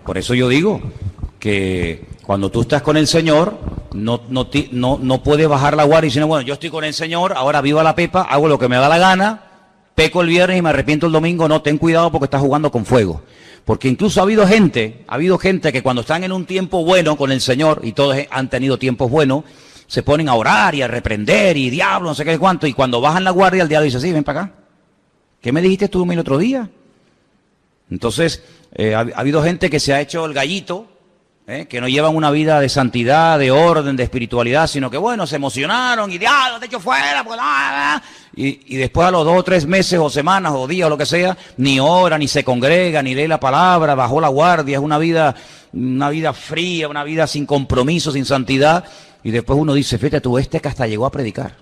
Por eso yo digo que cuando tú estás con el Señor, no puedes bajar la guardia y decir, bueno, yo estoy con el Señor, ahora viva la pepa, hago lo que me da la gana, peco el viernes y me arrepiento el domingo. No, ten cuidado porque estás jugando con fuego. Porque incluso ha habido gente que cuando están en un tiempo bueno con el Señor, y todos han tenido tiempos buenos, se ponen a orar y a reprender y diablo, no sé qué cuánto, y cuando bajan la guardia el diablo dice, sí, ven para acá. ¿Qué me dijiste tú el otro día? Entonces, ha habido gente que se ha hecho el gallito, que no llevan una vida de santidad, de orden, de espiritualidad, sino que bueno, se emocionaron y diablo, te echo fuera, pues, y después a los 2 o 3 meses o semanas o días o lo que sea, ni ora, ni se congrega, ni lee la palabra, bajó la guardia, es una vida fría, una vida sin compromiso, sin santidad, y después uno dice, fíjate tú, que hasta llegó a predicar.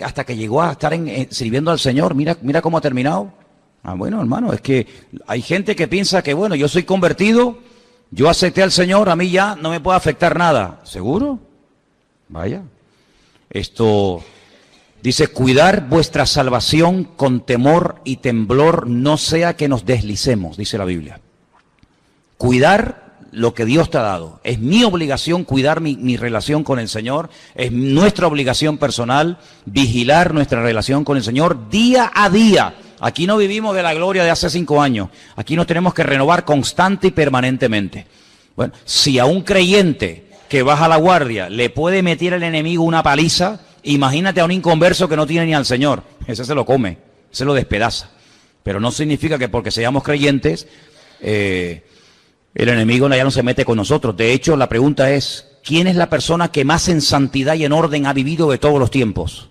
Hasta que llegó a estar sirviendo al Señor, mira cómo ha terminado. Ah, bueno, hermano, es que hay gente que piensa que, bueno, yo soy convertido, yo acepté al Señor, a mí ya no me puede afectar nada. ¿Seguro? Vaya. Esto dice, cuidar vuestra salvación con temor y temblor, no sea que nos deslicemos, dice la Biblia. Cuidar lo que Dios te ha dado. Es mi obligación cuidar mi relación con el Señor, es nuestra obligación personal vigilar nuestra relación con el Señor día a día. Aquí no vivimos de la gloria de hace 5 años. Aquí nos tenemos que renovar constante y permanentemente. Bueno, si a un creyente que baja la guardia le puede meter el enemigo una paliza, imagínate a un inconverso que no tiene ni al Señor. Ese se lo come, se lo despedaza. Pero no significa que porque seamos creyentes, el enemigo ya no se mete con nosotros. De hecho, la pregunta es, ¿quién es la persona que más en santidad y en orden ha vivido de todos los tiempos?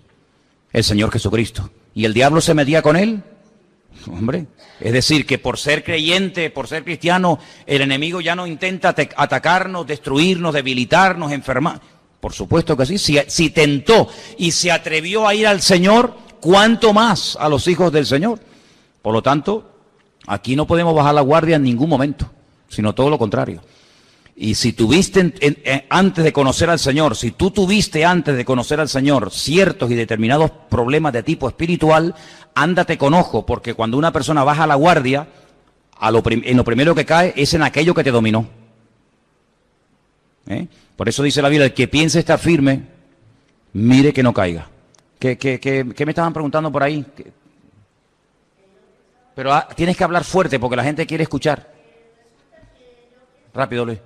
El Señor Jesucristo. ¿Y el diablo se metía con él? Hombre, es decir, que por ser creyente, por ser cristiano, el enemigo ya no intenta atacarnos, destruirnos, debilitarnos, enfermar. Por supuesto que sí. Si tentó y se atrevió a ir al Señor, ¿cuánto más a los hijos del Señor? Por lo tanto, aquí no podemos bajar la guardia en ningún momento, sino todo lo contrario. Y si tuviste antes de conocer al Señor, si tú tuviste antes de conocer al Señor ciertos y determinados problemas de tipo espiritual, ándate con ojo, porque cuando una persona baja la guardia, en lo primero que cae es en aquello que te dominó. Por eso dice la Biblia, el que piense estar firme, mire que no caiga. ¿Qué me estaban preguntando por ahí? Pero tienes que hablar fuerte porque la gente quiere escuchar. Rápido, Luis.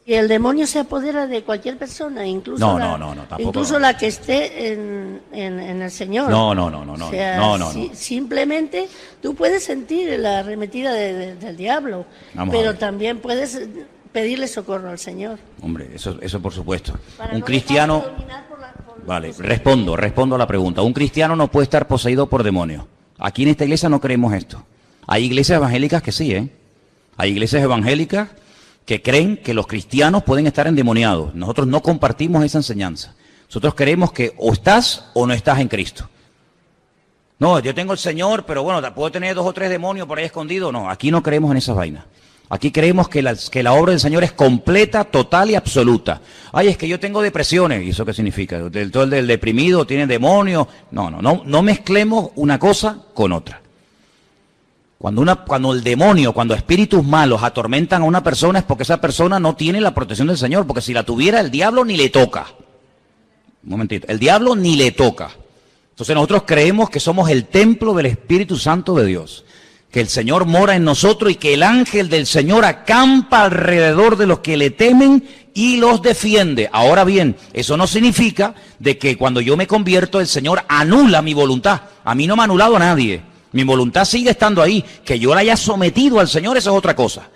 Que el demonio se apodera de cualquier persona, incluso tampoco, incluso la que esté en el Señor. O sea, simplemente tú puedes sentir la arremetida del diablo, pero también puedes pedirle socorro al Señor. Hombre, eso por supuesto. Un cristiano... Vale, respondo a la pregunta. Un cristiano no puede estar poseído por demonios. Aquí en esta iglesia no creemos esto. Hay iglesias evangélicas que sí, Hay iglesias evangélicas que creen que los cristianos pueden estar endemoniados. Nosotros no compartimos esa enseñanza. Nosotros creemos que o estás o no estás en Cristo. No, yo tengo el Señor, pero bueno, puedo tener 2 o 3 demonios por ahí escondidos. No, aquí no creemos en esas vainas. Aquí creemos que la obra del Señor es completa, total y absoluta. Ay, es que yo tengo depresiones. ¿Y eso qué significa? Todo el del deprimido tiene demonios. No mezclemos una cosa con otra. Cuando el demonio, cuando espíritus malos atormentan a una persona es porque esa persona no tiene la protección del Señor, porque si la tuviera el diablo ni le toca. Un momentito, el diablo ni le toca. Entonces nosotros creemos que somos el templo del Espíritu Santo de Dios, que el Señor mora en nosotros y que el ángel del Señor acampa alrededor de los que le temen y los defiende. Ahora bien, eso no significa de que cuando yo me convierto el Señor anula mi voluntad. A mí no me ha anulado a nadie. Mi voluntad sigue estando ahí. Que yo la haya sometido al Señor, eso es otra cosa.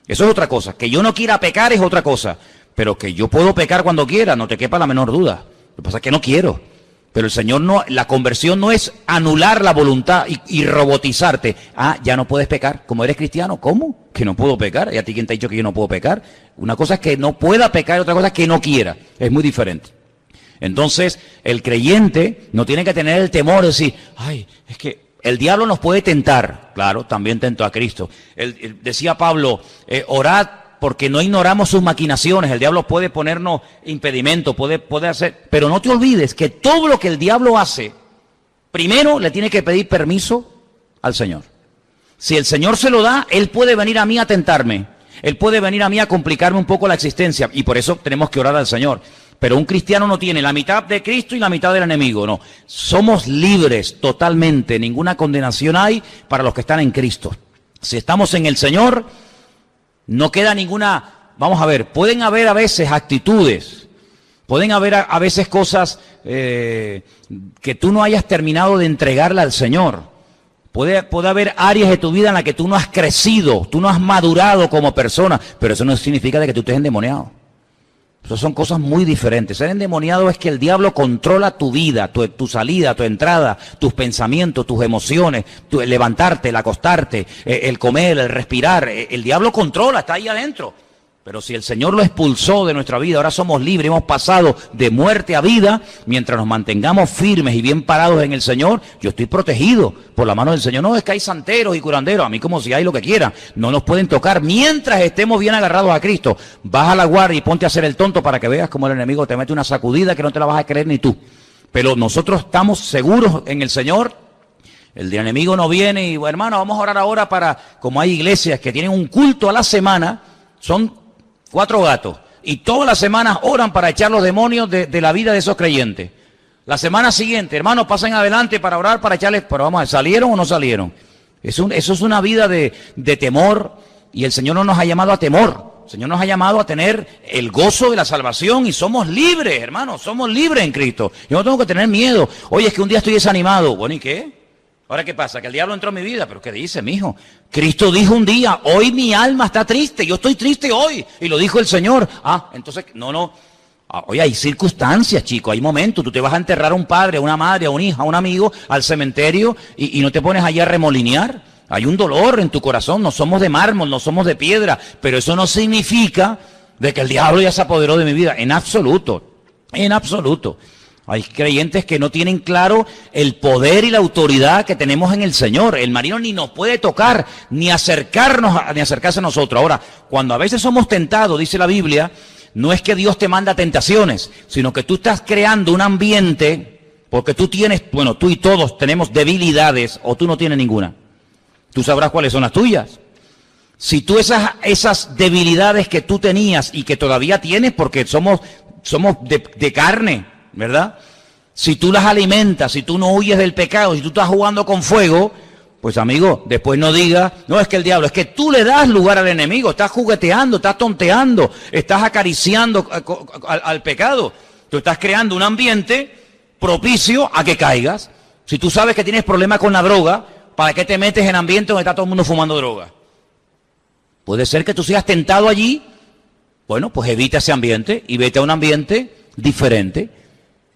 Eso es otra cosa. Que yo no quiera pecar es otra cosa. Pero que yo puedo pecar cuando quiera, no te quepa la menor duda. Lo que pasa es que no quiero. Pero el Señor no, la conversión no es anular la voluntad y robotizarte. Ah, ya no puedes pecar. Como eres cristiano, ¿cómo? Que no puedo pecar. ¿Y a ti quién te ha dicho que yo no puedo pecar? Una cosa es que no pueda pecar y otra cosa es que no quiera. Es muy diferente. Entonces, el creyente no tiene que tener el temor de decir, ay, es que el diablo nos puede tentar. Claro, también tentó a Cristo. Decía Pablo, orad porque no ignoramos sus maquinaciones. El diablo puede ponernos impedimento, puede hacer... Pero no te olvides que todo lo que el diablo hace, primero le tiene que pedir permiso al Señor. Si el Señor se lo da, Él puede venir a mí a tentarme. Él puede venir a mí a complicarme un poco la existencia. Y por eso tenemos que orar al Señor. Pero un cristiano no tiene la mitad de Cristo y la mitad del enemigo. No, somos libres totalmente. Ninguna condenación hay para los que están en Cristo. Si estamos en el Señor, no queda ninguna... Vamos a ver, pueden haber a veces actitudes, pueden haber a veces cosas que tú no hayas terminado de entregarle al Señor. Puede haber áreas de tu vida en las que tú no has crecido, tú no has madurado como persona, pero eso no significa de que tú estés endemoniado. Eso son cosas muy diferentes. Ser endemoniado es que el diablo controla tu vida, tu salida, tu entrada, tus pensamientos, tus emociones, el levantarte, el acostarte, el comer, el respirar. El diablo controla, está ahí adentro. Pero si el Señor lo expulsó de nuestra vida, ahora somos libres, hemos pasado de muerte a vida, mientras nos mantengamos firmes y bien parados en el Señor, yo estoy protegido por la mano del Señor. No es que hay santeros y curanderos, a mí como si hay lo que quieran, no nos pueden tocar mientras estemos bien agarrados a Cristo. Baja la guardia y ponte a hacer el tonto para que veas cómo el enemigo te mete una sacudida que no te la vas a creer ni tú. Pero nosotros estamos seguros en el Señor. El enemigo no viene y, bueno, hermano, vamos a orar ahora para, como hay iglesias que tienen un culto a la semana, son 4 gatos, y todas las semanas oran para echar los demonios de la vida de esos creyentes. La semana siguiente, hermanos, pasen adelante para orar, para echarles, pero vamos a ver, ¿salieron o no salieron? Eso es una vida de temor, y el Señor no nos ha llamado a temor. El Señor nos ha llamado a tener el gozo de la salvación, y somos libres, hermanos, somos libres en Cristo. Yo no tengo que tener miedo. Oye, es que un día estoy desanimado. Bueno, ¿y qué? ¿Ahora qué pasa? Que el diablo entró en mi vida. ¿Pero qué dice, mijo? Cristo dijo un día, hoy mi alma está triste, yo estoy triste hoy. Y lo dijo el Señor. Entonces, no. Oye, hay circunstancias, chicos, hay momentos. Tú te vas a enterrar a un padre, a una madre, a un hijo, a un amigo, al cementerio, y no te pones allá a remolinear. Hay un dolor en tu corazón, no somos de mármol, no somos de piedra, pero eso no significa de que el diablo ya se apoderó de mi vida, en absoluto, en absoluto. Hay creyentes que no tienen claro el poder y la autoridad que tenemos en el Señor. El maligno ni nos puede tocar, ni acercarse a nosotros. Ahora, cuando a veces somos tentados, dice la Biblia, no es que Dios te manda tentaciones, sino que tú estás creando un ambiente, porque tú tienes, bueno, tú y todos tenemos debilidades, o tú no tienes ninguna. Tú sabrás cuáles son las tuyas. Si tú esas debilidades que tú tenías y que todavía tienes, porque somos de carne, ¿verdad? Si tú las alimentas, si tú no huyes del pecado, si tú estás jugando con fuego, pues amigo, después no digas, no es que el diablo, es que tú le das lugar al enemigo, estás jugueteando, estás tonteando, estás acariciando al pecado. Tú estás creando un ambiente propicio a que caigas. Si tú sabes que tienes problemas con la droga, ¿para qué te metes en ambiente donde está todo el mundo fumando droga? Puede ser que tú seas tentado allí. Bueno, pues evita ese ambiente y vete a un ambiente diferente.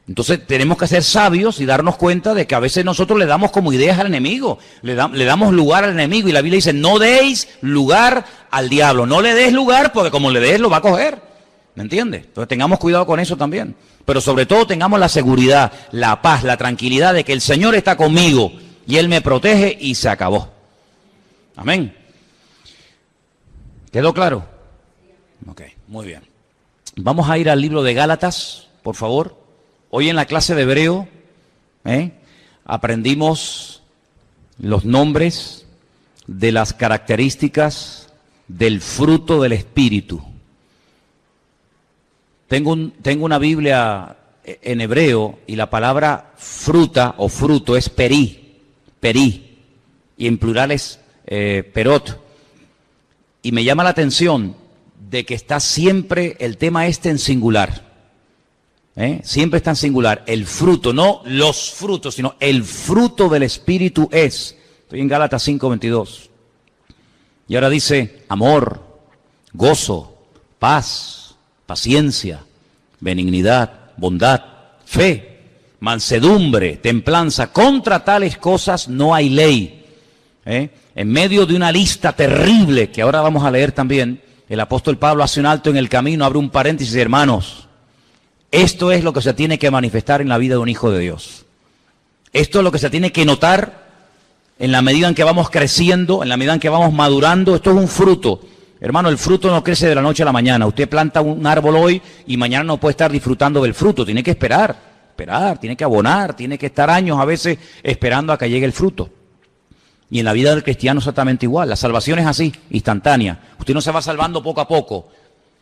Entonces tenemos que ser sabios y darnos cuenta de que a veces nosotros le damos como ideas al enemigo, le damos lugar al enemigo, y la Biblia dice, no deis lugar al diablo, no le des lugar, porque como le des lo va a coger, ¿me entiendes? Entonces tengamos cuidado con eso también, pero sobre todo tengamos la seguridad, la paz, la tranquilidad de que el Señor está conmigo y Él me protege y se acabó. Amén. ¿Quedó claro? Ok, muy bien. Vamos a ir al libro de Gálatas, por favor. Hoy en la clase de hebreo aprendimos los nombres de las características del fruto del Espíritu. Tengo una Biblia en hebreo y la palabra fruta o fruto es perí, y en plural es perot. Y me llama la atención de que está siempre el tema en singular. Siempre está en singular. El fruto, no los frutos, sino el fruto del Espíritu es. Estoy en Gálatas 5:22. Y ahora dice amor, gozo, paz, paciencia, benignidad, bondad, fe, mansedumbre, templanza. Contra tales cosas no hay ley. En medio de una lista terrible que ahora vamos a leer también, el apóstol Pablo hace un alto en el camino, abre un paréntesis, hermanos. Esto es lo que se tiene que manifestar en la vida de un hijo de Dios. Esto es lo que se tiene que notar en la medida en que vamos creciendo, en la medida en que vamos madurando. Esto es un fruto. Hermano, el fruto no crece de la noche a la mañana. Usted planta un árbol hoy y mañana no puede estar disfrutando del fruto. Tiene que esperar, tiene que abonar, tiene que estar años a veces esperando a que llegue el fruto. Y en la vida del cristiano exactamente igual. La salvación es así, instantánea. Usted no se va salvando poco a poco.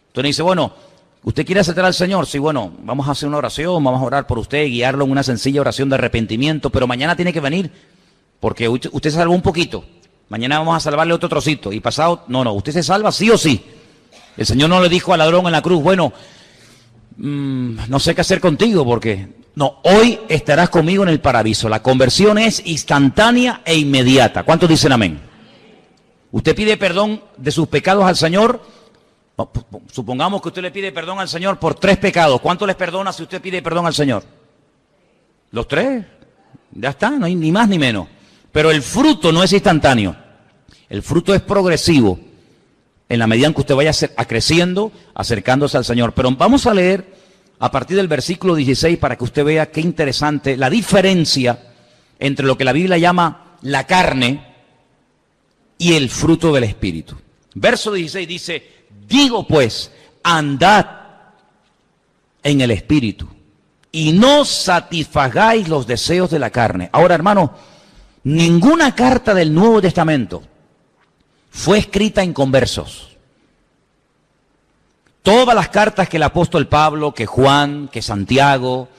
Usted dice, bueno, ¿usted quiere aceptar al Señor? Sí, bueno, vamos a hacer una oración, vamos a orar por usted, guiarlo en una sencilla oración de arrepentimiento, pero mañana tiene que venir, porque usted se salvó un poquito. Mañana vamos a salvarle otro trocito. Y pasado, no, usted se salva sí o sí. El Señor no le dijo al ladrón en la cruz, bueno, no sé qué hacer contigo, porque... No, hoy estarás conmigo en el paraíso. La conversión es instantánea e inmediata. ¿Cuántos dicen amén? Usted pide perdón de sus pecados al Señor. Supongamos que usted le pide perdón al Señor por 3 pecados. ¿Cuánto les perdona si usted pide perdón al Señor? ¿Los 3? Ya está, no hay ni más ni menos. Pero el fruto no es instantáneo. El fruto es progresivo. En la medida en que usted vaya creciendo, acercándose al Señor. Pero vamos a leer a partir del versículo 16 para que usted vea qué interesante la diferencia entre lo que la Biblia llama la carne y el fruto del Espíritu. Verso 16 dice, digo pues, andad en el Espíritu y no satisfagáis los deseos de la carne. Ahora, hermano, ninguna carta del Nuevo Testamento fue escrita en conversos. Todas las cartas que el apóstol Pablo, que Juan, que Santiago,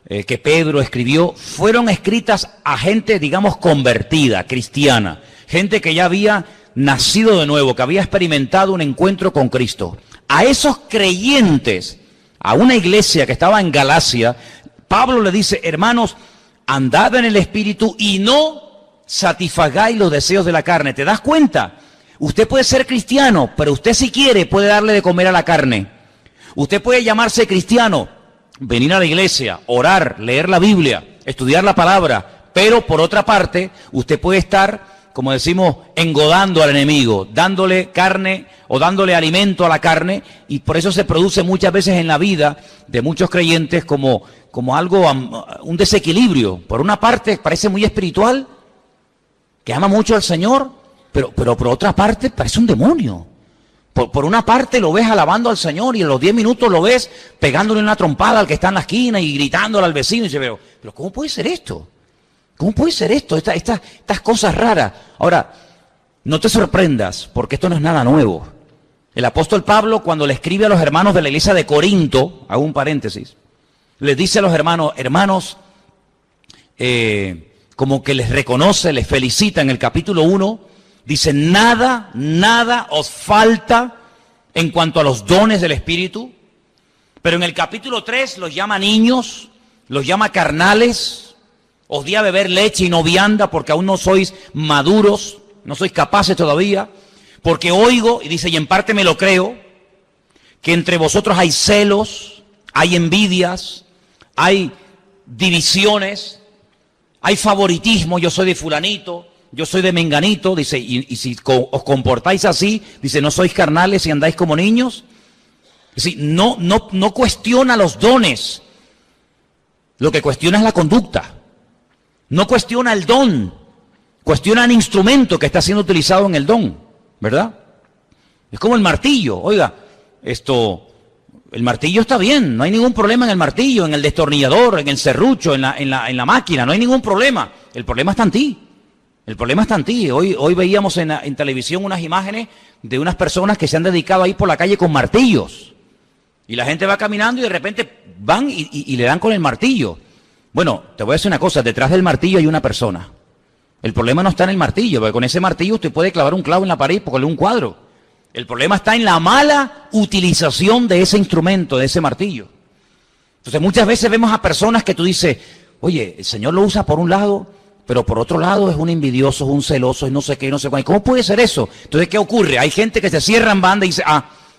que Pedro escribió, fueron escritas a gente, digamos, convertida, cristiana. Gente que ya había nacido de nuevo, que había experimentado un encuentro con Cristo. A esos creyentes, a una iglesia que estaba en Galacia, Pablo le dice, hermanos, andad en el Espíritu y no satisfagáis los deseos de la carne. ¿Te das cuenta? Usted puede ser cristiano, pero usted si quiere puede darle de comer a la carne. Usted puede llamarse cristiano, venir a la iglesia, orar, leer la Biblia, estudiar la palabra, pero por otra parte, usted puede estar, como decimos, engodando al enemigo, dándole carne o dándole alimento a la carne, y por eso se produce muchas veces en la vida de muchos creyentes como algo, un desequilibrio. Por una parte parece muy espiritual, que ama mucho al Señor, pero por otra parte parece un demonio. Por una parte lo ves alabando al Señor y en los 10 minutos lo ves pegándole una trompada al que está en la esquina y gritándole al vecino. Y dice, pero ¿cómo puede ser esto? ¿Cómo puede ser esto? Estas cosas raras. Ahora, no te sorprendas, porque esto no es nada nuevo. El apóstol Pablo, cuando le escribe a los hermanos de la iglesia de Corinto, hago un paréntesis, les dice a los hermanos, como que les reconoce, les felicita en el capítulo 1, dice, nada os falta en cuanto a los dones del Espíritu. Pero en el capítulo 3 los llama niños, los llama carnales, os di a beber leche y no vianda porque aún no sois maduros, no sois capaces todavía. Porque oigo, y dice, y en parte me lo creo, que entre vosotros hay celos, hay envidias, hay divisiones, hay favoritismo, yo soy de fulanito, yo soy de menganito, dice, y si os comportáis así, dice, no sois carnales y andáis como niños. Es decir, no cuestiona los dones, lo que cuestiona es la conducta. No cuestiona el don, cuestiona el instrumento que está siendo utilizado en el don, ¿verdad? Es como el martillo, oiga, el martillo está bien, no hay ningún problema en el martillo, en el destornillador, en el serrucho, en la máquina, no hay ningún problema. El problema está en ti. El problema está en ti. Hoy veíamos en televisión unas imágenes de unas personas que se han dedicado a ir por la calle con martillos. Y la gente va caminando y de repente van y le dan con el martillo. Bueno, te voy a decir una cosa, detrás del martillo hay una persona. El problema no está en el martillo, porque con ese martillo usted puede clavar un clavo en la pared y ponerle un cuadro. El problema está en la mala utilización de ese instrumento, de ese martillo. Entonces muchas veces vemos a personas que tú dices, oye, el Señor lo usa por un lado, pero por otro lado es un envidioso, es un celoso, es no sé qué, no sé cuál. ¿Cómo puede ser eso? Entonces, ¿qué ocurre? Hay gente que se cierra en banda y dice,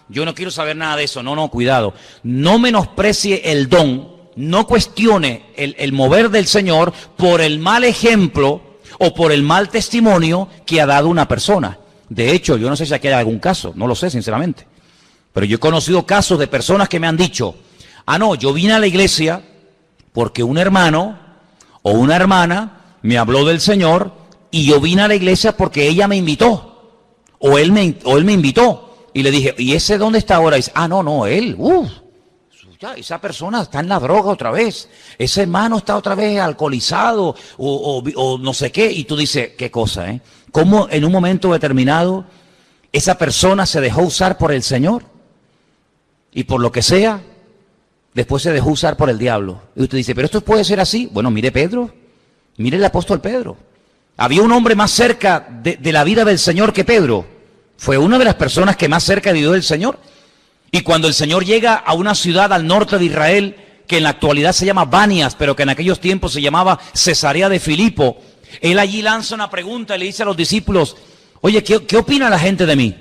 yo no quiero saber nada de eso. No, cuidado. No menosprecie el don, no cuestione el mover del Señor por el mal ejemplo o por el mal testimonio que ha dado una persona. De hecho, yo no sé si aquí hay algún caso, no lo sé sinceramente, pero yo he conocido casos de personas que me han dicho, no, yo vine a la iglesia porque un hermano o una hermana me habló del Señor y yo vine a la iglesia porque ella me invitó o él me invitó y le dije, ¿y ese dónde está ahora? Y dice, no, él, ya, esa persona está en la droga otra vez, ese hermano está otra vez alcoholizado o no sé qué, y tú dices, qué cosa, cómo en un momento determinado esa persona se dejó usar por el Señor y por lo que sea, después se dejó usar por el diablo. Y usted dice, ¿pero esto puede ser así? Bueno, mire Pedro, mire el apóstol Pedro. Había un hombre más cerca de la vida del Señor que Pedro. Fue una de las personas que más cerca vivió del Señor. Y cuando el Señor llega a una ciudad al norte de Israel, que en la actualidad se llama Banias, pero que en aquellos tiempos se llamaba Cesarea de Filipo, él allí lanza una pregunta y le dice a los discípulos, oye, ¿qué opina la gente de mí?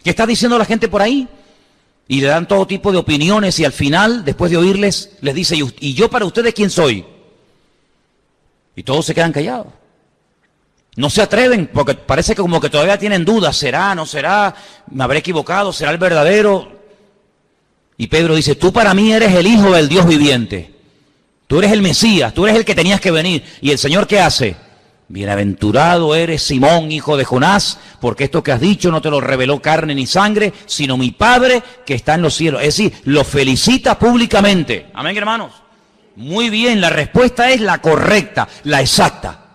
¿Qué está diciendo la gente por ahí? Y le dan todo tipo de opiniones y al final, después de oírles, les dice, ¿y yo para ustedes quién soy? Y todos se quedan callados. No se atreven porque parece que como que todavía tienen dudas, ¿será, no será? ¿Me habré equivocado? ¿Será el verdadero? Y Pedro dice, tú para mí eres el Hijo del Dios viviente. Tú eres el Mesías, tú eres el que tenías que venir. ¿Y el Señor qué hace? Bienaventurado eres Simón, hijo de Jonás, porque esto que has dicho no te lo reveló carne ni sangre, sino mi Padre que está en los cielos. Es decir, lo felicita públicamente. Amén, hermanos. Muy bien, la respuesta es la correcta, la exacta.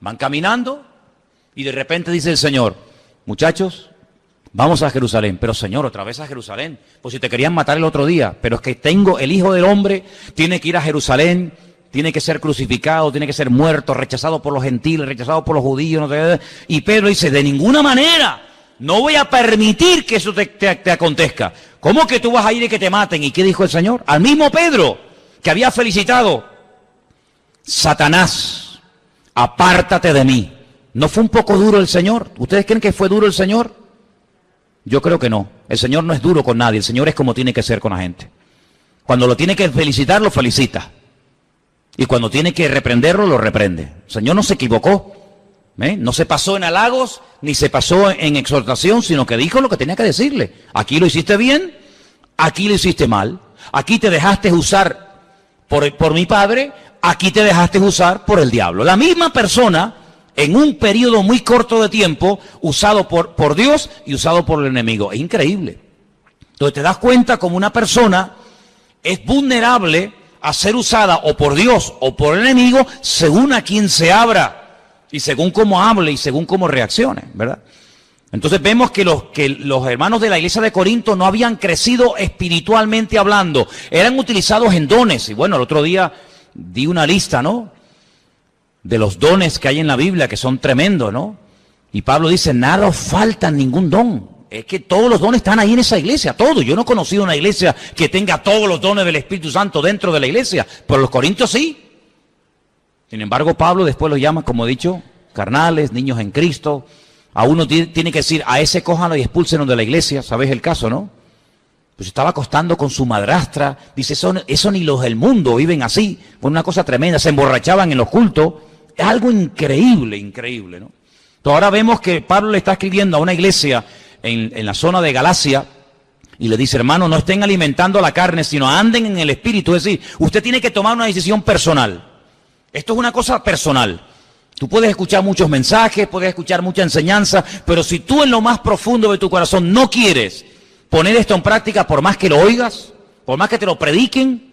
Van caminando y de repente dice el Señor, muchachos, vamos a Jerusalén. Pero Señor, otra vez a Jerusalén. Pues si te querían matar el otro día, pero es que tengo, el Hijo del Hombre tiene que ir a Jerusalén, tiene que ser crucificado, tiene que ser muerto, rechazado por los gentiles, rechazado por los judíos. No sé. Y Pedro dice, de ninguna manera, no voy a permitir que eso te acontezca. ¿Cómo que tú vas a ir y que te maten? ¿Y qué dijo el Señor? Al mismo Pedro, que había felicitado, Satanás, apártate de mí. ¿No fue un poco duro el Señor? ¿Ustedes creen que fue duro el Señor? Yo creo que no. El Señor no es duro con nadie. El Señor es como tiene que ser con la gente. Cuando lo tiene que felicitar, lo felicita. Y cuando tiene que reprenderlo, lo reprende. El Señor no se equivocó. No se pasó en halagos, ni se pasó en exhortación, sino que dijo lo que tenía que decirle. Aquí lo hiciste bien, aquí lo hiciste mal. Aquí te dejaste usar por mi Padre, aquí te dejaste usar por el diablo. La misma persona, en un periodo muy corto de tiempo, usado por Dios y usado por el enemigo. Es increíble. Entonces te das cuenta como una persona es vulnerable a ser usada o por Dios o por el enemigo según a quien se abra y según cómo hable y según cómo reaccione, ¿verdad? Entonces vemos que los hermanos de la iglesia de Corinto no habían crecido espiritualmente hablando, eran utilizados en dones. Y bueno, el otro día di una lista, ¿no?, de los dones que hay en la Biblia, que son tremendos, ¿no? Y Pablo dice, nada os falta ningún don. Es que todos los dones están ahí en esa iglesia, todos. Yo no he conocido una iglesia que tenga todos los dones del Espíritu Santo dentro de la iglesia, pero los corintios sí. Sin embargo, Pablo después los llama, como he dicho, carnales, niños en Cristo. A uno tiene que decir, a ese cójanlo y expúlsenlo de la iglesia. ¿Sabes el caso, no? Pues estaba acostando con su madrastra. Dice, eso ni los del mundo viven así. Fue una cosa tremenda, se emborrachaban en los cultos. Es algo increíble, increíble, ¿no? Entonces ahora vemos que Pablo le está escribiendo a una iglesia en la zona de Galacia y le dice, hermano, no estén alimentando la carne, sino anden en el espíritu. Es decir, usted tiene que tomar una decisión personal. Esto es una cosa personal. Tú puedes escuchar muchos mensajes, puedes escuchar mucha enseñanza, pero si tú en lo más profundo de tu corazón no quieres poner esto en práctica, por más que lo oigas, por más que te lo prediquen,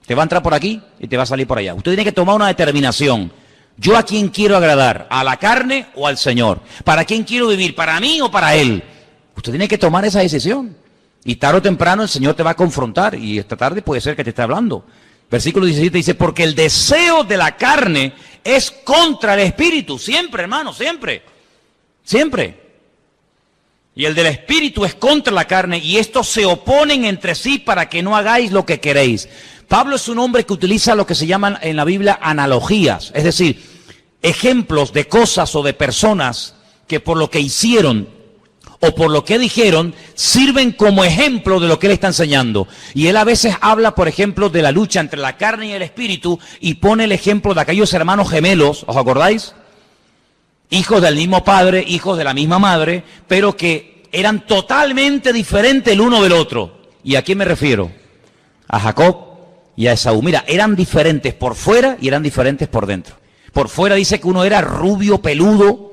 te va a entrar por aquí y te va a salir por allá. Usted tiene que tomar una determinación. ¿Yo a quién quiero agradar? ¿A la carne o al Señor? ¿Para quién quiero vivir? ¿Para mí o para Él? Usted tiene que tomar esa decisión. Y tarde o temprano el Señor te va a confrontar. Y esta tarde puede ser que te esté hablando. Versículo 17 dice, porque el deseo de la carne es contra el espíritu. Siempre, hermano, siempre. Siempre. Y el del espíritu es contra la carne. Y estos se oponen entre sí para que no hagáis lo que queréis. Pablo es un hombre que utiliza lo que se llaman en la Biblia analogías. Es decir, ejemplos de cosas o de personas que por lo que hicieron o por lo que dijeron, sirven como ejemplo de lo que él está enseñando. Y él a veces habla, por ejemplo, de la lucha entre la carne y el espíritu, y pone el ejemplo de aquellos hermanos gemelos, ¿os acordáis? Hijos del mismo padre, hijos de la misma madre, pero que eran totalmente diferentes el uno del otro. ¿Y a quién me refiero? A Jacob y a Esaú. Mira, eran diferentes por fuera y eran diferentes por dentro. Por fuera dice que uno era rubio, peludo,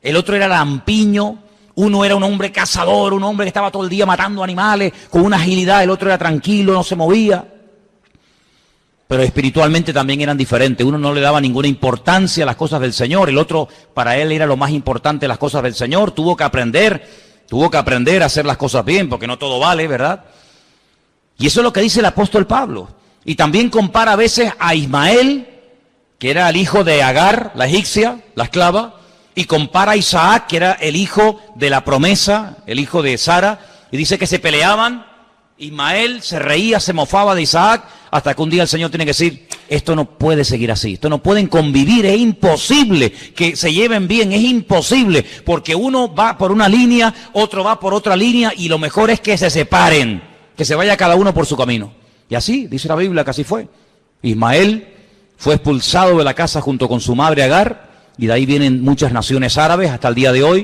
el otro era lampiño. Uno era un hombre cazador, un hombre que estaba todo el día matando animales con una agilidad, el otro era tranquilo, no se movía. pero espiritualmente también eran diferentes. Uno no le daba ninguna importancia a las cosas del Señor, el otro para él era lo más importante las cosas del Señor. Tuvo que aprender a hacer las cosas bien, porque no todo vale, ¿verdad? Y eso es lo que dice el apóstol Pablo. Y también compara a veces a Ismael, que era el hijo de Agar, la egipcia, la esclava, y compara a Isaac, que era el hijo de la promesa, el hijo de Sara, y dice que se peleaban. Ismael se reía, se mofaba de Isaac, hasta que un día el Señor tiene que decir, esto no puede seguir así, esto no pueden convivir, es imposible que se lleven bien, es imposible, porque uno va por una línea, otro va por otra línea, y lo mejor es que se separen, que se vaya cada uno por su camino. Y así, dice la Biblia, que así fue. Ismael fue expulsado de la casa junto con su madre Agar, y de ahí vienen muchas naciones árabes hasta el día de hoy.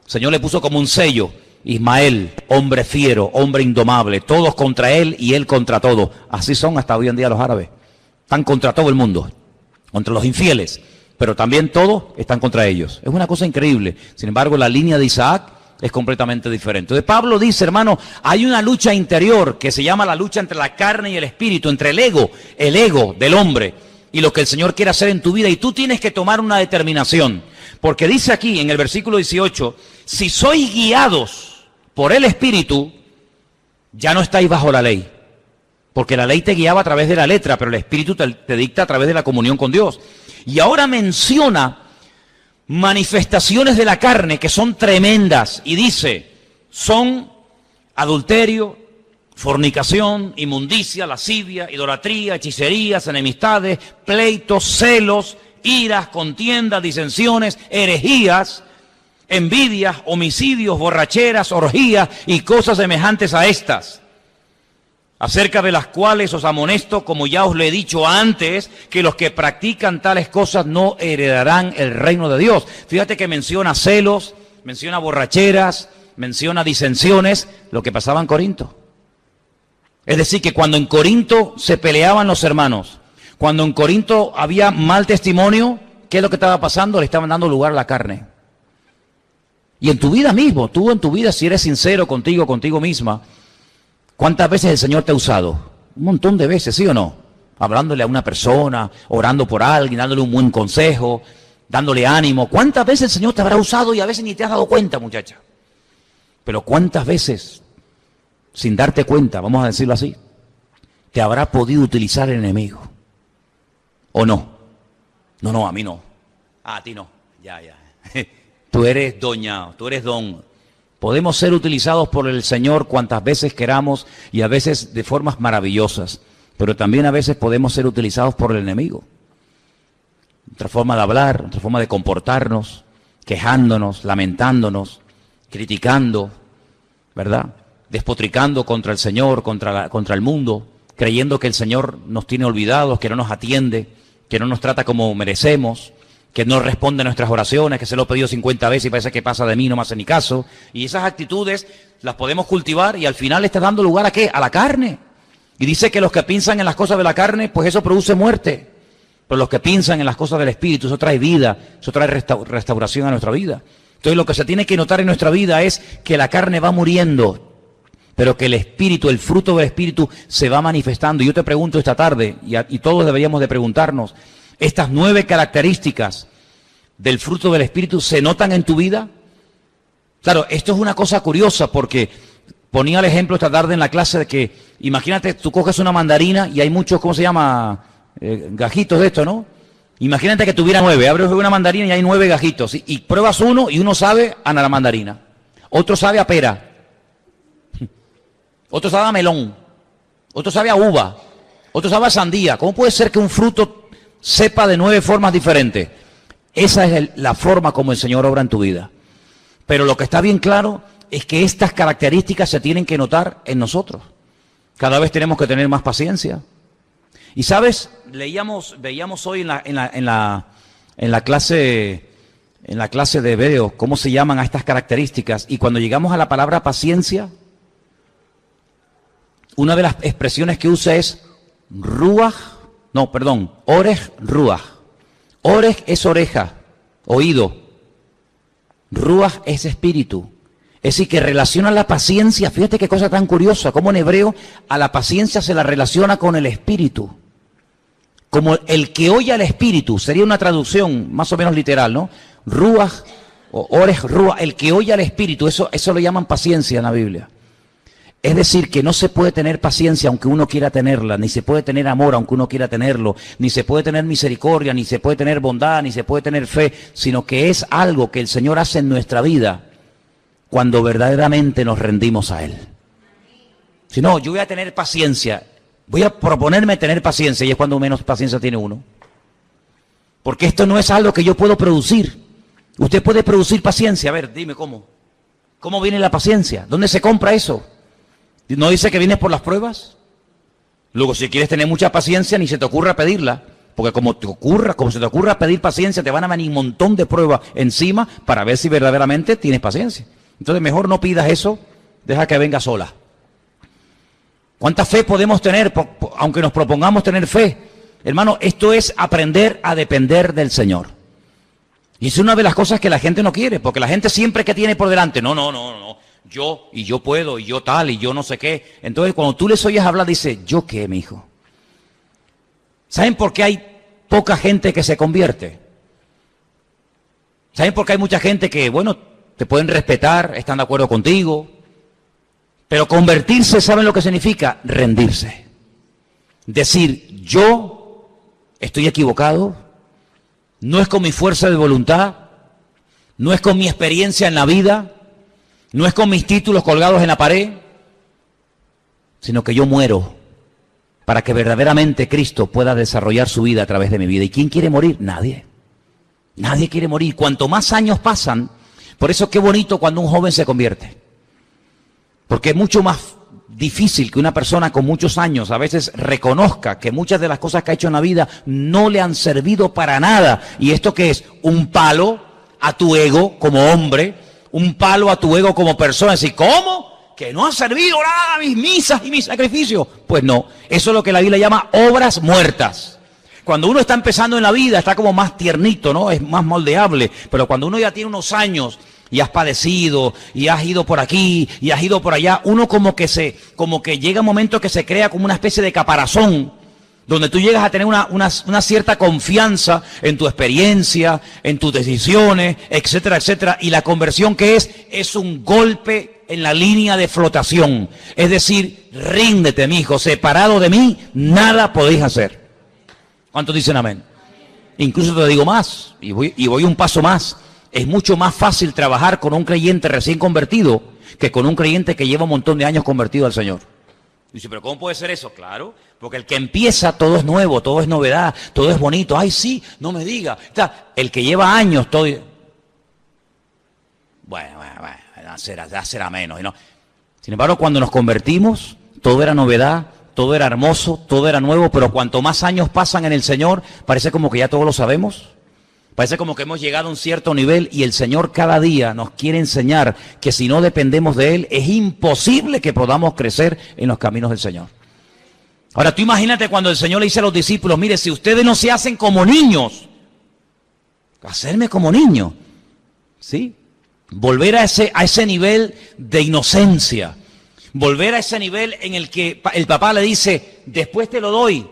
El Señor le puso como un sello, Ismael, hombre fiero, hombre indomable, todos contra él y él contra todos. Así son hasta hoy en día los árabes. Están contra todo el mundo, contra los infieles, pero también todos están contra ellos. Es una cosa increíble. Sin embargo, la línea de Isaac es completamente diferente. Entonces Pablo dice, hermano, hay una lucha interior que se llama la lucha entre la carne y el espíritu, entre el ego del hombre y lo que el Señor quiere hacer en tu vida, y tú tienes que tomar una determinación, porque dice aquí en el versículo 18, si sois guiados por el Espíritu, ya no estáis bajo la ley, porque la ley te guiaba a través de la letra, pero el Espíritu te dicta a través de la comunión con Dios. Y ahora menciona manifestaciones de la carne que son tremendas, y dice, son adulterio, fornicación, inmundicia, lascivia, idolatría, hechicerías, enemistades, pleitos, celos, iras, contiendas, disensiones, herejías, envidias, homicidios, borracheras, orgías y cosas semejantes a estas, acerca de las cuales os amonesto, como ya os lo he dicho antes, que los que practican tales cosas no heredarán el reino de Dios. Fíjate que menciona celos, menciona borracheras, menciona disensiones, lo que pasaba en Corinto. Es decir, que cuando en Corinto se peleaban los hermanos, cuando en Corinto había mal testimonio, ¿qué es lo que estaba pasando? Le estaban dando lugar a la carne. Y en tu vida mismo, tú en tu vida, si eres sincero contigo misma, ¿cuántas veces el Señor te ha usado? Un montón de veces, ¿sí o no? Hablándole a una persona, orando por alguien, dándole un buen consejo, dándole ánimo. ¿Cuántas veces el Señor te habrá usado y a veces ni te has dado cuenta, muchacha? Pero ¿cuántas veces, sin darte cuenta, vamos a decirlo así, te habrá podido utilizar el enemigo? ¿O no? No, a mí no. A ti no. Ya. Tú eres doña, tú eres don. Podemos ser utilizados por el Señor cuantas veces queramos y a veces de formas maravillosas, pero también a veces podemos ser utilizados por el enemigo. Otra forma de hablar, otra forma de comportarnos, quejándonos, lamentándonos, criticando, ¿verdad? Despotricando contra el Señor, contra el mundo, creyendo que el Señor nos tiene olvidados, que no nos atiende, que no nos trata como merecemos, que no responde a nuestras oraciones, que se lo he pedido 50 veces y parece que pasa de mí, no me hace ni caso. Y esas actitudes las podemos cultivar y al final le está dando lugar ¿a qué? A la carne. Y dice que los que piensan en las cosas de la carne, pues eso produce muerte. Pero los que piensan en las cosas del Espíritu, eso trae vida, eso trae restauración a nuestra vida. Entonces lo que se tiene que notar en nuestra vida es que la carne va muriendo, pero que el Espíritu, el fruto del Espíritu se va manifestando. Y yo te pregunto esta tarde, y todos deberíamos de preguntarnos, ¿estas 9 características del fruto del Espíritu se notan en tu vida? Claro, esto es una cosa curiosa porque ponía el ejemplo esta tarde en la clase de que, imagínate, tú coges una mandarina y hay muchos, ¿cómo se llama? Gajitos de esto, ¿no? Imagínate que tuviera 9, abres una mandarina y hay 9 gajitos, y pruebas uno y uno sabe a la mandarina, otro sabe a pera, otro sabe a melón, otro sabe a uva, otro sabe a sandía. ¿Cómo puede ser que un fruto sepa de 9 formas diferentes? Esa es la forma como el Señor obra en tu vida. Pero lo que está bien claro es que estas características se tienen que notar en nosotros. Cada vez tenemos que tener más paciencia. Y sabes, veíamos hoy en la clase de hebreo cómo se llaman a estas características. Y cuando llegamos a la palabra paciencia, una de las expresiones que usa es orej ruaj. Orej es oreja, oído. Ruaj es espíritu. Es decir, que relaciona la paciencia. Fíjate qué cosa tan curiosa, cómo en hebreo a la paciencia se la relaciona con el espíritu. como el que oye al Espíritu, sería una traducción más o menos literal, ¿no? Ruach, o Ores Ruach, el que oye al Espíritu, eso lo llaman paciencia en la Biblia. Es decir, que no se puede tener paciencia aunque uno quiera tenerla, ni se puede tener amor aunque uno quiera tenerlo, ni se puede tener misericordia, ni se puede tener bondad, ni se puede tener fe, sino que es algo que el Señor hace en nuestra vida cuando verdaderamente nos rendimos a Él. Si no, yo voy a tener paciencia, voy a proponerme tener paciencia, y es cuando menos paciencia tiene uno. Porque esto no es algo que yo puedo producir. Usted puede producir paciencia. A ver, dime cómo. ¿Cómo viene la paciencia? ¿Dónde se compra eso? ¿No dice que viene por las pruebas? Luego, si quieres tener mucha paciencia, ni se te ocurra pedirla. Porque como se te ocurra pedir paciencia, te van a venir un montón de pruebas encima para ver si verdaderamente tienes paciencia. Entonces, mejor no pidas eso, deja que venga sola. ¿Cuánta fe podemos tener, aunque nos propongamos tener fe? Hermano, esto es aprender a depender del Señor. Y es una de las cosas que la gente no quiere, porque la gente siempre que tiene por delante, no, yo puedo, y yo tal, y yo no sé qué. Entonces, cuando tú les oyes hablar, dice, ¿yo qué, mi hijo? ¿Saben por qué hay poca gente que se convierte? ¿Saben por qué hay mucha gente que, bueno, te pueden respetar, están de acuerdo contigo? Pero convertirse, ¿saben lo que significa? Rendirse. Decir, yo estoy equivocado, no es con mi fuerza de voluntad, no es con mi experiencia en la vida, no es con mis títulos colgados en la pared, sino que yo muero para que verdaderamente Cristo pueda desarrollar su vida a través de mi vida. ¿Y quién quiere morir? Nadie. Nadie quiere morir. Cuanto más años pasan, por eso qué bonito cuando un joven se convierte. Porque es mucho más difícil que una persona con muchos años a veces reconozca que muchas de las cosas que ha hecho en la vida no le han servido para nada. ¿Y esto qué es? Un palo a tu ego como hombre, un palo a tu ego como persona. Es decir, ¿cómo? ¿Que no ha servido nada a mis misas y mis sacrificios? Pues no, eso es lo que la Biblia llama obras muertas. Cuando uno está empezando en la vida está como más tiernito, ¿no? Es más moldeable, pero cuando uno ya tiene unos años y has padecido, y has ido por aquí, y has ido por allá, uno como que llega un momento que se crea como una especie de caparazón, donde tú llegas a tener una cierta confianza en tu experiencia, en tus decisiones, etcétera, etcétera, y la conversión que es un golpe en la línea de flotación, es decir, ríndete, mi hijo, separado de mí, nada podéis hacer. ¿Cuántos dicen amén? Incluso te digo más, y voy un paso más. Es mucho más fácil trabajar con un creyente recién convertido que con un creyente que lleva un montón de años convertido al Señor. Dice, ¿pero cómo puede ser eso? Claro, porque el que empieza todo es nuevo, todo es novedad, todo es bonito. Ay, sí, no me diga. El que lleva años, todo... Bueno, ya será menos. ¿No? Sin embargo, cuando nos convertimos, todo era novedad, todo era hermoso, todo era nuevo, pero cuanto más años pasan en el Señor, parece como que ya todo lo sabemos. Parece como que hemos llegado a un cierto nivel y el Señor cada día nos quiere enseñar que si no dependemos de Él, es imposible que podamos crecer en los caminos del Señor. Ahora, tú imagínate cuando el Señor le dice a los discípulos, mire, si ustedes no se hacen como niños, hacerme como niño, ¿sí? Volver a ese nivel de inocencia, volver a ese nivel en el que el papá le dice, después te lo doy.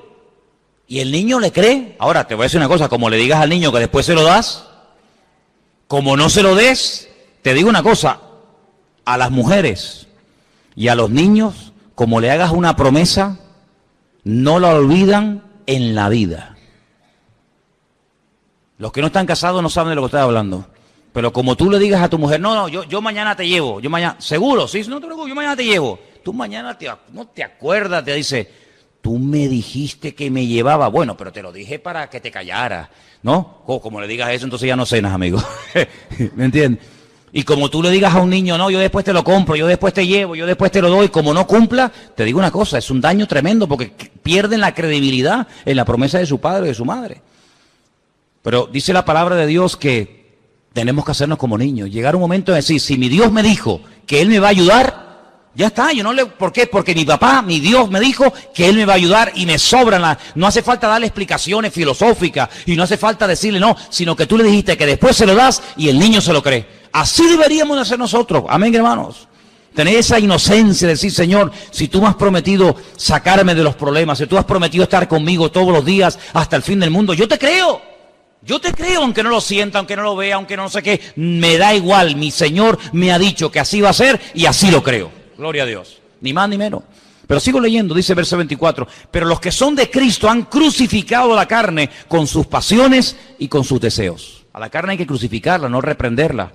Y el niño le cree. Ahora, te voy a decir una cosa, como le digas al niño que después se lo das, como no se lo des, te digo una cosa, a las mujeres y a los niños, como le hagas una promesa, no la olvidan en la vida. Los que no están casados no saben de lo que estoy hablando. Pero como tú le digas a tu mujer, no, yo mañana te llevo, yo mañana, seguro, sí, no te preocupes, yo mañana te llevo. Tú mañana no te acuerdas, te dice... Tú me dijiste que me llevaba, bueno, pero te lo dije para que te callaras, ¿no? Como le digas eso, entonces ya no cenas, amigo. ¿Me entiendes? Y como tú le digas a un niño, no, yo después te lo compro, yo después te llevo, yo después te lo doy, como no cumpla, te digo una cosa, es un daño tremendo porque pierden la credibilidad en la promesa de su padre o de su madre. Pero dice la palabra de Dios que tenemos que hacernos como niños. Llegar un momento de decir, si mi Dios me dijo que Él me va a ayudar, ya está, ¿por qué? Porque mi papá, mi Dios me dijo que Él me va a ayudar y me sobran no hace falta darle explicaciones filosóficas y no hace falta decirle no, sino que tú le dijiste que después se lo das y el niño se lo cree. Así deberíamos de hacer nosotros, amén, hermanos. Tener esa inocencia de decir, Señor, si tú me has prometido sacarme de los problemas, si tú has prometido estar conmigo todos los días hasta el fin del mundo, yo te creo. Yo te creo, aunque no lo sienta, aunque no lo vea, aunque no sé qué, me da igual. Mi Señor me ha dicho que así va a ser y así lo creo. Gloria a Dios. Ni más ni menos. Pero sigo leyendo, dice verso 24. Pero los que son de Cristo han crucificado a la carne con sus pasiones y con sus deseos. A la carne hay que crucificarla, no reprenderla.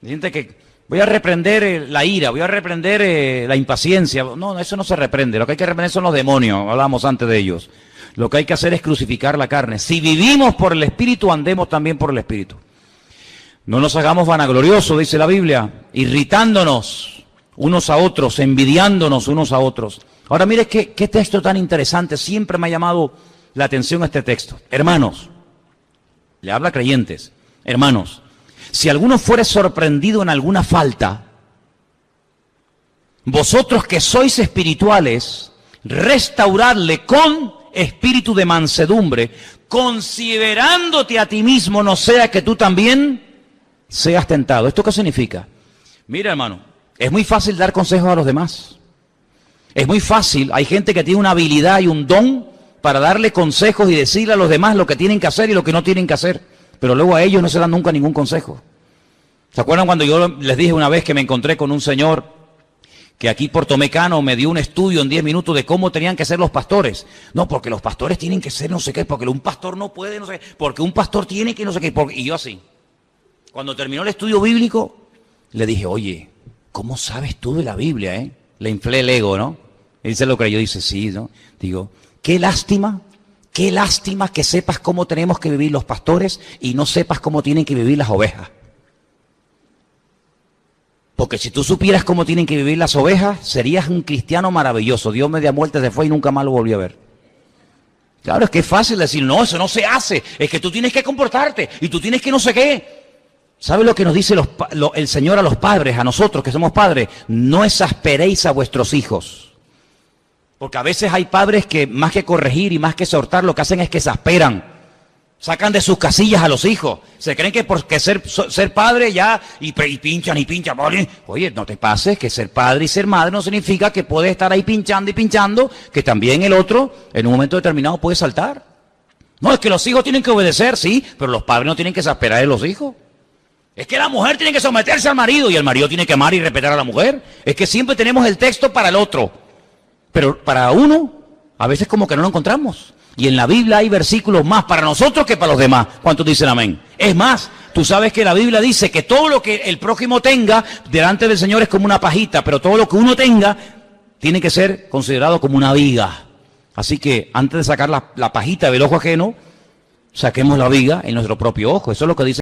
Siente que voy a reprender la ira, voy a reprender la impaciencia. No, eso no se reprende. Lo que hay que reprender son los demonios. Hablábamos antes de ellos. Lo que hay que hacer es crucificar la carne. Si vivimos por el Espíritu, andemos también por el Espíritu. No nos hagamos vanagloriosos, dice la Biblia, irritándonos unos a otros, envidiándonos unos a otros. Ahora mire qué texto tan interesante. Siempre me ha llamado la atención este texto. Hermanos, le habla a creyentes. Hermanos, si alguno fuere sorprendido en alguna falta, vosotros que sois espirituales, restauradle con espíritu de mansedumbre, considerándote a ti mismo, no sea que tú también seas tentado. ¿Esto qué significa? Mira, hermano, es muy fácil dar consejos a los demás. Es muy fácil, hay gente que tiene una habilidad y un don para darle consejos y decirle a los demás lo que tienen que hacer y lo que no tienen que hacer. Pero luego a ellos no se dan nunca ningún consejo. ¿Se acuerdan cuando yo les dije una vez que me encontré con un señor que aquí por Tomecano me dio un estudio en 10 minutos de cómo tenían que ser los pastores? No, porque los pastores tienen que ser no sé qué, porque un pastor no puede no sé qué, porque un pastor tiene que no sé qué. Y yo así. Cuando terminó el estudio bíblico, le dije, oye, ¿cómo sabes tú de la Biblia, Le inflé el ego, ¿no? Él se lo creyó, dice, sí, ¿no? Digo, qué lástima que sepas cómo tenemos que vivir los pastores y no sepas cómo tienen que vivir las ovejas. Porque si tú supieras cómo tienen que vivir las ovejas, serías un cristiano maravilloso. Dios media muerte se fue y nunca más lo volvió a ver. Claro, es que es fácil decir, no, eso no se hace. Es que tú tienes que comportarte y tú tienes que no sé qué. ¿Sabe lo que nos dice el Señor a los padres, a nosotros que somos padres? No exasperéis a vuestros hijos. Porque a veces hay padres que más que corregir y más que exhortar, lo que hacen es que exasperan. Sacan de sus casillas a los hijos. Se creen que porque ser padre ya, y pinchan y pinchan. Oye, no te pases, que ser padre y ser madre no significa que puedes estar ahí pinchando y pinchando, que también el otro en un momento determinado puede saltar. No, es que los hijos tienen que obedecer, sí, pero los padres no tienen que exasperar a los hijos. Es que la mujer tiene que someterse al marido y el marido tiene que amar y respetar a la mujer. Es que siempre tenemos el texto para el otro, pero para uno a veces como que no lo encontramos. Y en la Biblia hay versículos más para nosotros que para los demás. ¿Cuántos dicen amén? Es más, tú sabes que la Biblia dice que todo lo que el prójimo tenga delante del Señor es como una pajita, pero todo lo que uno tenga tiene que ser considerado como una viga. Así que antes de sacar la pajita del ojo ajeno, saquemos la viga en nuestro propio ojo. Eso es lo que dice